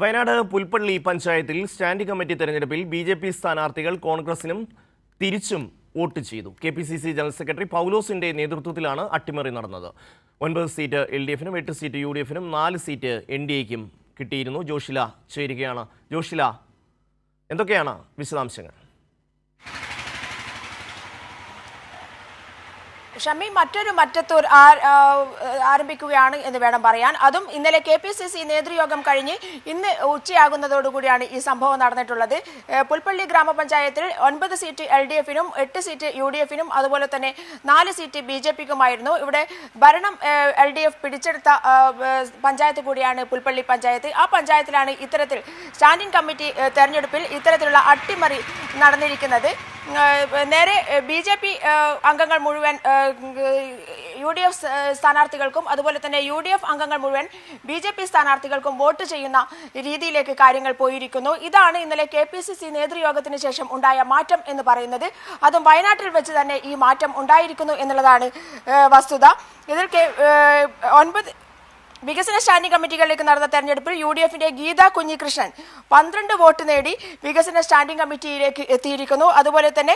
വയനാട് പുൽപ്പള്ളി പഞ്ചായത്തിൽ standing committee തെരഞ്ഞെടുപ്പിൽ BJP. സ്ഥാനാർത്ഥികൾ കോൺഗ്രസിനും തിരിച്ചും വോട്ട് ചെയ്തു. കെ.പി.സി.സി ജനറൽ സെക്രട്ടറി പൗലോസിന്റെ നേതൃത്വത്തിലാണ് അട്ടിമറി നടന്നത്. 9 സീറ്റ് LDF-നും 8 സീറ്റ് UDF-നും 4 സീറ്റ് NDA-ക്കും കിട്ടിയിരുന്നു. ജോഷില ചേരുകയാണ്. ജോഷില, എന്തൊക്കെയാണ് വിശദാംശങ്ങൾ? ഷമി, മറ്റൊരു മറ്റത്തൂർ ആരംഭിക്കുകയാണ് എന്ന് വേണം പറയാൻ. അതും ഇന്നലെ KPCC നേതൃയോഗം കഴിഞ്ഞ് ഇന്ന് ഉച്ചയാകുന്നതോടുകൂടിയാണ് ഈ സംഭവം നടന്നിട്ടുള്ളത്. പുൽപ്പള്ളി ഗ്രാമപഞ്ചായത്തിൽ 9 സീറ്റ് LDF-നും 8 സീറ്റ് UDF-നും അതുപോലെ തന്നെ 4 സീറ്റ് BJP-ക്കുമായിരുന്നു. ഇവിടെ ഭരണം LDF പിടിച്ചെടുത്ത പഞ്ചായത്ത് കൂടിയാണ് പുൽപ്പള്ളി പഞ്ചായത്ത്. ആ പഞ്ചായത്തിലാണ് ഇത്തരത്തിൽ സ്റ്റാൻഡിംഗ് കമ്മിറ്റി തെരഞ്ഞെടുപ്പിൽ ഇത്തരത്തിലുള്ള അട്ടിമറി നടന്നിരിക്കുന്നത്. നേരെ BJP അംഗങ്ങൾ മുഴുവൻ UDF സ്ഥാനാർത്ഥികൾക്കും അതുപോലെ തന്നെ UDF അംഗങ്ങൾ മുഴുവൻ BJP സ്ഥാനാർത്ഥികൾക്കും വോട്ട് ചെയ്യുന്ന രീതിയിലേക്ക് കാര്യങ്ങൾ പോയിരിക്കുന്നു. ഇതാണ് ഇന്നലെ KPCC നേതൃയോഗത്തിന് ശേഷം ഉണ്ടായ മാറ്റം എന്ന് പറയുന്നത്. അതും വയനാട്ടിൽ വെച്ച് തന്നെ ഈ മാറ്റം ഉണ്ടായിരിക്കുന്നു എന്നുള്ളതാണ് വസ്തുത. ഇതിൽ 9 വികസന സ്റ്റാൻഡിംഗ് കമ്മിറ്റികളിലേക്ക് നടന്ന തെരഞ്ഞെടുപ്പിൽ UDF-ന്റെ ഗീത കുഞ്ഞികൃഷ്ണൻ 12 വോട്ട് നേടി വികസന സ്റ്റാൻഡിംഗ് കമ്മിറ്റിയിലേക്ക് എത്തിയിരിക്കുന്നു. അതുപോലെ തന്നെ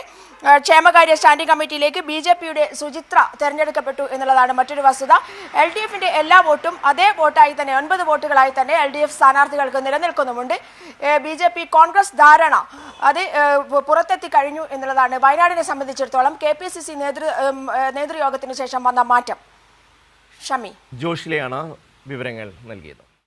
ക്ഷേമകാര്യ സ്റ്റാൻഡിംഗ് കമ്മിറ്റിയിലേക്ക് BJP-യുടെ സുചിത്ര തെരഞ്ഞെടുക്കപ്പെട്ടു എന്നുള്ളതാണ് മറ്റൊരു വസ്തുത. LDF-ന്റെ എല്ലാ വോട്ടും അതേ വോട്ടായി തന്നെ 9 വോട്ടുകളായി തന്നെ LDF സ്ഥാനാർത്ഥികൾക്ക് നിലനിൽക്കുന്നുമുണ്ട്. BJP കോൺഗ്രസ് ധാരണ അത് പുറത്തെത്തി കഴിഞ്ഞു എന്നുള്ളതാണ് വയനാടിനെ സംബന്ധിച്ചിടത്തോളം KPCC നേതൃയോഗത്തിന് ശേഷം വന്ന മാറ്റം. ഷമി, ജോഷിലെയാണ് വിവരങ്ങൾ നൽകിയത്.